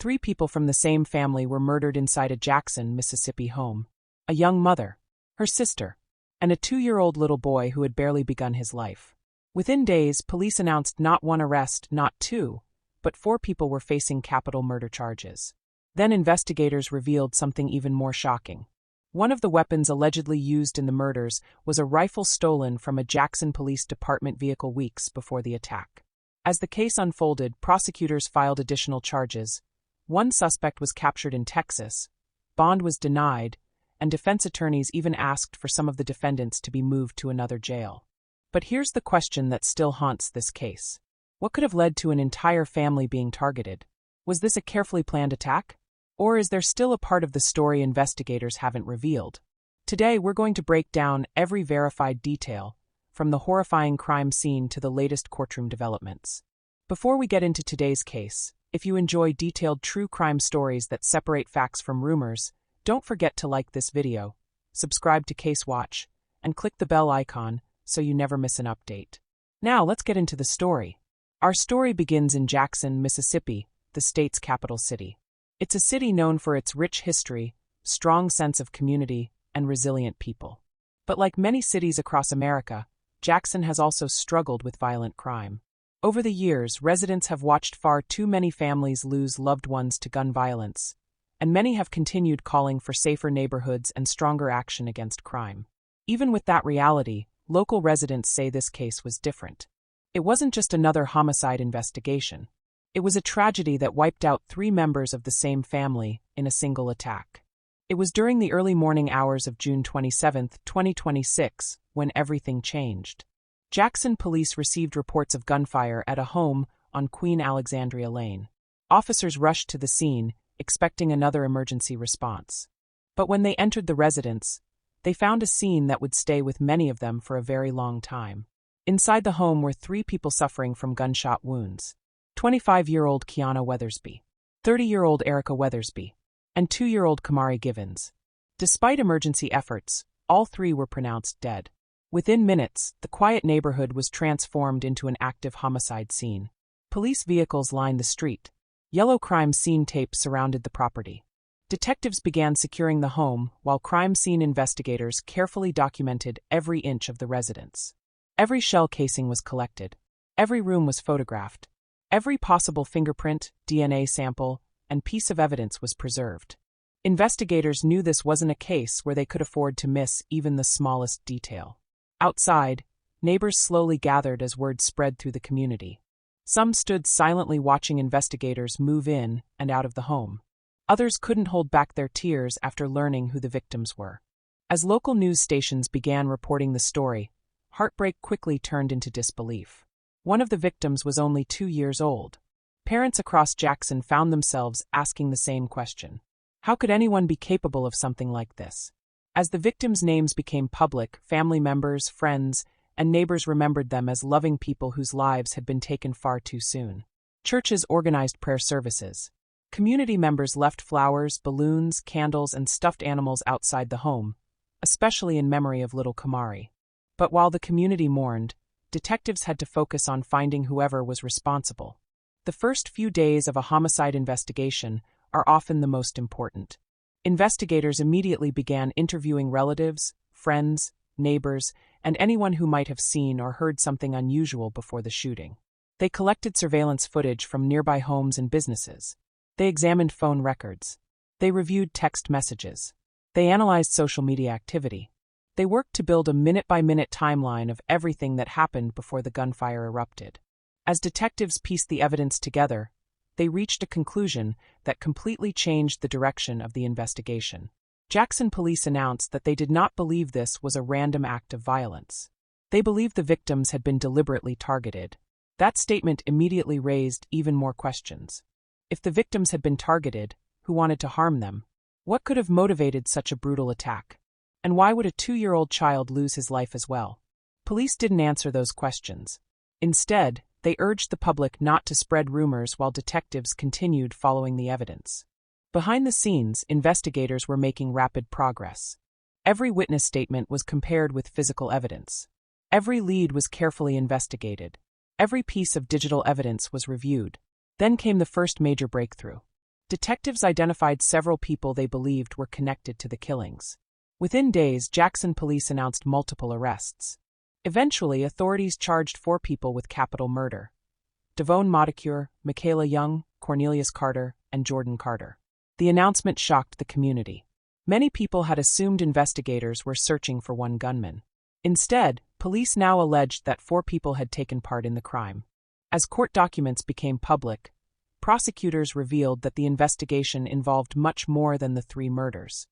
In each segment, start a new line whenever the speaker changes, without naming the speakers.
three people from the same family were murdered inside a Jackson, Mississippi home. A young mother, her sister, and a 2-year-old little boy who had barely begun his life. Within days, police announced not one arrest, not two, but 4 people were facing capital murder charges. Then investigators revealed something even more shocking. One of the weapons allegedly used in the murders was a rifle stolen from a Jackson Police Department vehicle weeks before the attack. As the case unfolded, prosecutors filed additional charges. One suspect was captured in Texas, bond was denied, and defense attorneys even asked for some of the defendants to be moved to another jail. But here's the question that still haunts this case. What could have led to an entire family being targeted? Was this a carefully planned attack? Or is there still a part of the story investigators haven't revealed? Today we're going to break down every verified detail, from the horrifying crime scene to the latest courtroom developments. Before we get into today's case, if you enjoy detailed true crime stories that separate facts from rumors, don't forget to like this video, subscribe to Case Watch, and click the bell icon so you never miss an update. Now let's get into the story. Our story begins in Jackson, Mississippi, the state's capital city. It's a city known for its rich history, strong sense of community, and resilient people. But like many cities across America, Jackson has also struggled with violent crime. Over the years, residents have watched far too many families lose loved ones to gun violence, and many have continued calling for safer neighborhoods and stronger action against crime. Even with that reality, local residents say this case was different. It wasn't just another homicide investigation. It was a tragedy that wiped out 3 members of the same family in a single attack. It was during the early morning hours of June 27, 2026, when everything changed. Jackson police received reports of gunfire at a home on Queen Alexandria Lane. Officers rushed to the scene, expecting another emergency response. But when they entered the residence, they found a scene that would stay with many of them for a very long time. Inside the home were 3 people suffering from gunshot wounds. 25-year-old Keyana Weathersby, 30-year-old Erica Weathersby, and 2-year-old Camari Givens. Despite emergency efforts, all 3 were pronounced dead. Within minutes, the quiet neighborhood was transformed into an active homicide scene. Police vehicles lined the street. Yellow crime scene tape surrounded the property. Detectives began securing the home, while crime scene investigators carefully documented every inch of the residence. Every shell casing was collected. Every room was photographed. Every possible fingerprint, DNA sample, and piece of evidence was preserved. Investigators knew this wasn't a case where they could afford to miss even the smallest detail. Outside, neighbors slowly gathered as word spread through the community. Some stood silently watching investigators move in and out of the home. Others couldn't hold back their tears after learning who the victims were. As local news stations began reporting the story, heartbreak quickly turned into disbelief. One of the victims was only 2 years old. Parents across Jackson found themselves asking the same question. How could anyone be capable of something like this? As the victims' names became public, family members, friends, and neighbors remembered them as loving people whose lives had been taken far too soon. Churches organized prayer services. Community members left flowers, balloons, candles, and stuffed animals outside the home, especially in memory of little Camari. But while the community mourned, detectives had to focus on finding whoever was responsible. The first few days of a homicide investigation are often the most important. Investigators immediately began interviewing relatives, friends, neighbors, and anyone who might have seen or heard something unusual before the shooting. They collected surveillance footage from nearby homes and businesses. They examined phone records. They reviewed text messages. They analyzed social media activity. They worked to build a minute-by-minute timeline of everything that happened before the gunfire erupted. As detectives pieced the evidence together, they reached a conclusion that completely changed the direction of the investigation. Jackson police announced that they did not believe this was a random act of violence. They believed the victims had been deliberately targeted. That statement immediately raised even more questions. If the victims had been targeted, who wanted to harm them? What could have motivated such a brutal attack? And why would a 2-year-old child lose his life as well? Police didn't answer those questions. Instead, they urged the public not to spread rumors while detectives continued following the evidence. Behind the scenes, investigators were making rapid progress. Every witness statement was compared with physical evidence. Every lead was carefully investigated. Every piece of digital evidence was reviewed. Then came the first major breakthrough. Detectives identified several people they believed were connected to the killings. Within days, Jackson police announced multiple arrests. Eventually, authorities charged 4 people with capital murder: Devone Modacure, Michaela Young, Cornelius Carter, and Jordan Carter. The announcement shocked the community. Many people had assumed investigators were searching for one gunman. Instead, police now alleged that 4 people had taken part in the crime. As court documents became public, prosecutors revealed that the investigation involved much more than the 3 murders.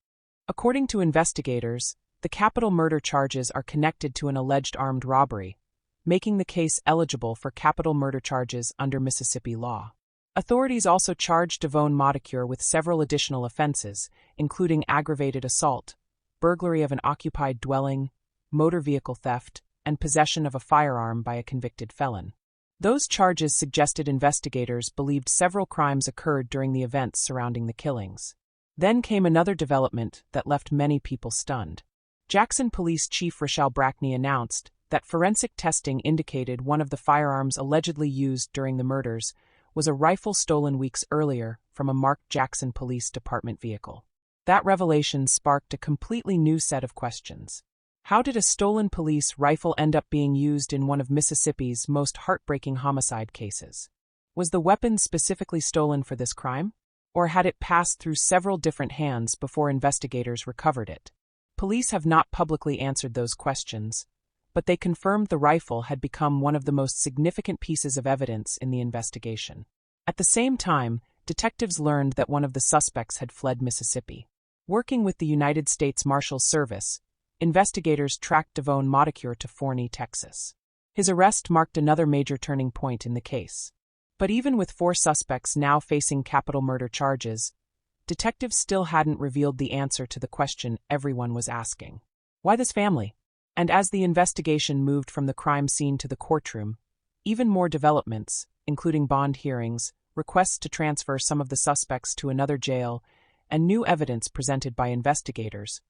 According to investigators, the capital murder charges are connected to an alleged armed robbery, making the case eligible for capital murder charges under Mississippi law. Authorities also charged Devone Modacure with several additional offenses, including aggravated assault, burglary of an occupied dwelling, motor vehicle theft, and possession of a firearm by a convicted felon. Those charges suggested investigators believed several crimes occurred during the events surrounding the killings. Then came another development that left many people stunned. Jackson Police Chief Rochelle Brackney announced that forensic testing indicated one of the firearms allegedly used during the murders was a rifle stolen weeks earlier from a marked Jackson Police Department vehicle. That revelation sparked a completely new set of questions. How did a stolen police rifle end up being used in one of Mississippi's most heartbreaking homicide cases? Was the weapon specifically stolen for this crime? Or had it passed through several different hands before investigators recovered it? Police have not publicly answered those questions, but they confirmed the rifle had become one of the most significant pieces of evidence in the investigation. At the same time, detectives learned that one of the suspects had fled Mississippi. Working with the United States Marshal's Service, investigators tracked Devone Modacure to Forney, Texas. His arrest marked another major turning point in the case. But even with 4 suspects now facing capital murder charges, detectives still hadn't revealed the answer to the question everyone was asking. Why this family? And as the investigation moved from the crime scene to the courtroom, even more developments, including bond hearings, requests to transfer some of the suspects to another jail, and new evidence presented by investigators,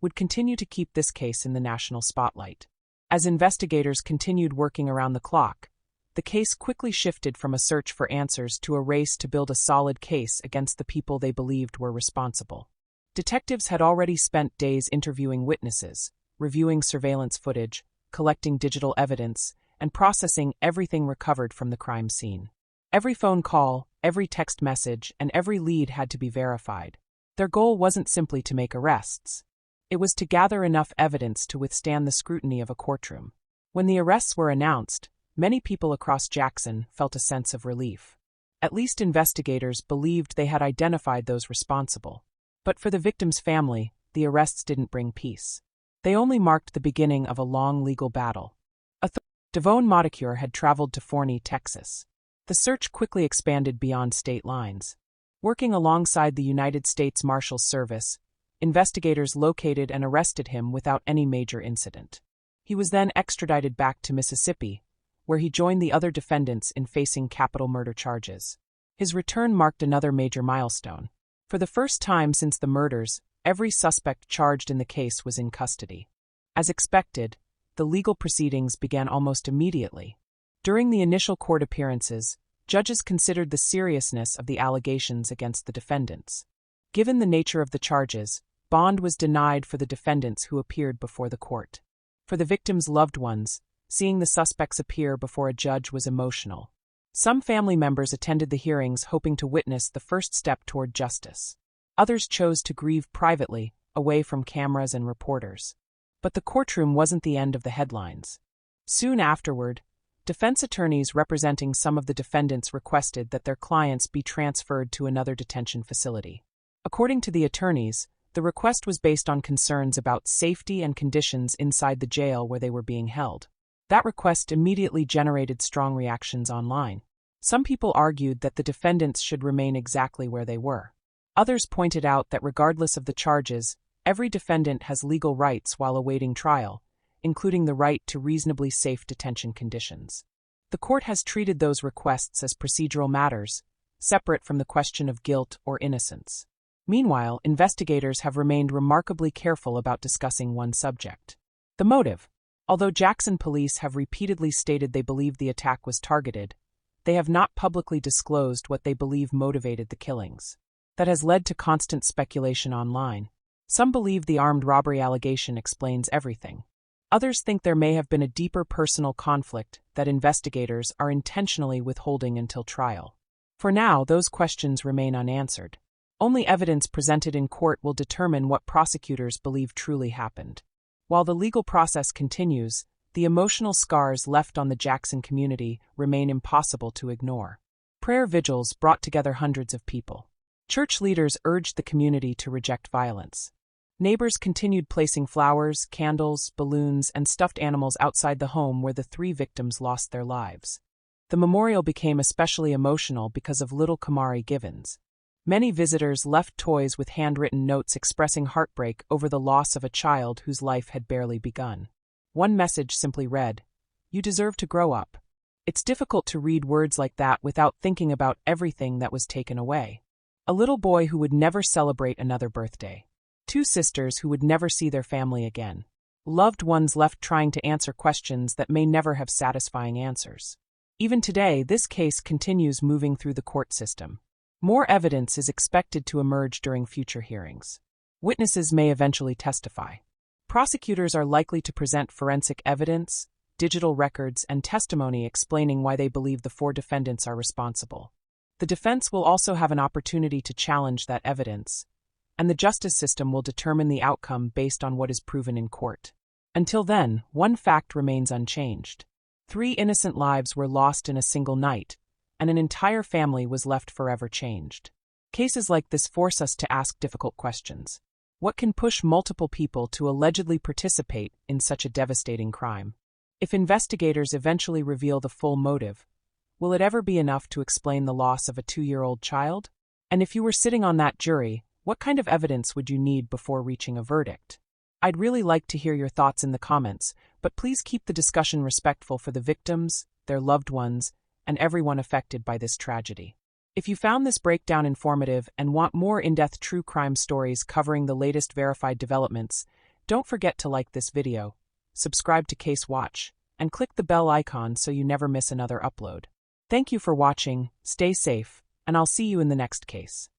would continue to keep this case in the national spotlight. As investigators continued working around the clock, the case quickly shifted from a search for answers to a race to build a solid case against the people they believed were responsible. Detectives had already spent days interviewing witnesses, reviewing surveillance footage, collecting digital evidence, and processing everything recovered from the crime scene. Every phone call, every text message, and every lead had to be verified. Their goal wasn't simply to make arrests. It was to gather enough evidence to withstand the scrutiny of a courtroom. When the arrests were announced, many people across Jackson felt a sense of relief. At least investigators believed they had identified those responsible. But for the victim's family, the arrests didn't bring peace. They only marked the beginning of a long legal battle. Devone Modacure had traveled to Forney, Texas. The search quickly expanded beyond state lines. Working alongside the United States Marshal's Service, investigators located and arrested him without any major incident. He was then extradited back to Mississippi, where he joined the other defendants in facing capital murder charges. His return marked another major milestone. For the first time since the murders, every suspect charged in the case was in custody. As expected, the legal proceedings began almost immediately. During the initial court appearances, judges considered the seriousness of the allegations against the defendants. Given the nature of the charges, bond was denied for the defendants who appeared before the court. For the victims' loved ones, seeing the suspects appear before a judge was emotional. Some family members attended the hearings hoping to witness the first step toward justice. Others chose to grieve privately, away from cameras and reporters. But the courtroom wasn't the end of the headlines. Soon afterward, defense attorneys representing some of the defendants requested that their clients be transferred to another detention facility. According to the attorneys, the request was based on concerns about safety and conditions inside the jail where they were being held. That request immediately generated strong reactions online. Some people argued that the defendants should remain exactly where they were. Others pointed out that regardless of the charges, every defendant has legal rights while awaiting trial, including the right to reasonably safe detention conditions. The court has treated those requests as procedural matters, separate from the question of guilt or innocence. Meanwhile, investigators have remained remarkably careful about discussing one subject: the motive. Although Jackson police have repeatedly stated they believe the attack was targeted, they have not publicly disclosed what they believe motivated the killings. that has led to constant speculation online. Some believe the armed robbery allegation explains everything. Others think there may have been a deeper personal conflict that investigators are intentionally withholding until trial. For now, those questions remain unanswered. Only evidence presented in court will determine what prosecutors believe truly happened. While the legal process continues, the emotional scars left on the Jackson community remain impossible to ignore. Prayer vigils brought together hundreds of people. Church leaders urged the community to reject violence. Neighbors continued placing flowers, candles, balloons, and stuffed animals outside the home where the 3 victims lost their lives. The memorial became especially emotional because of little Camari Givens. Many visitors left toys with handwritten notes expressing heartbreak over the loss of a child whose life had barely begun. One message simply read, "You deserve to grow up." It's difficult to read words like that without thinking about everything that was taken away. A little boy who would never celebrate another birthday. 2 sisters who would never see their family again. Loved ones left trying to answer questions that may never have satisfying answers. Even today, this case continues moving through the court system. More evidence is expected to emerge during future hearings. Witnesses may eventually testify. Prosecutors are likely to present forensic evidence, digital records, and testimony explaining why they believe the 4 defendants are responsible. The defense will also have an opportunity to challenge that evidence, and the justice system will determine the outcome based on what is proven in court. Until then, one fact remains unchanged. 3 innocent lives were lost in a single night, and an entire family was left forever changed. Cases like this force us to ask difficult questions. What can push multiple people to allegedly participate in such a devastating crime? If investigators eventually reveal the full motive, will it ever be enough to explain the loss of a 2-year-old child? And if you were sitting on that jury, what kind of evidence would you need before reaching a verdict? I'd really like to hear your thoughts in the comments, but please keep the discussion respectful for the victims, their loved ones, and everyone affected by this tragedy. If you found this breakdown informative and want more in-depth true crime stories covering the latest verified developments, don't forget to like this video, subscribe to Case Watch, and click the bell icon so you never miss another upload. Thank you for watching, stay safe, and I'll see you in the next case.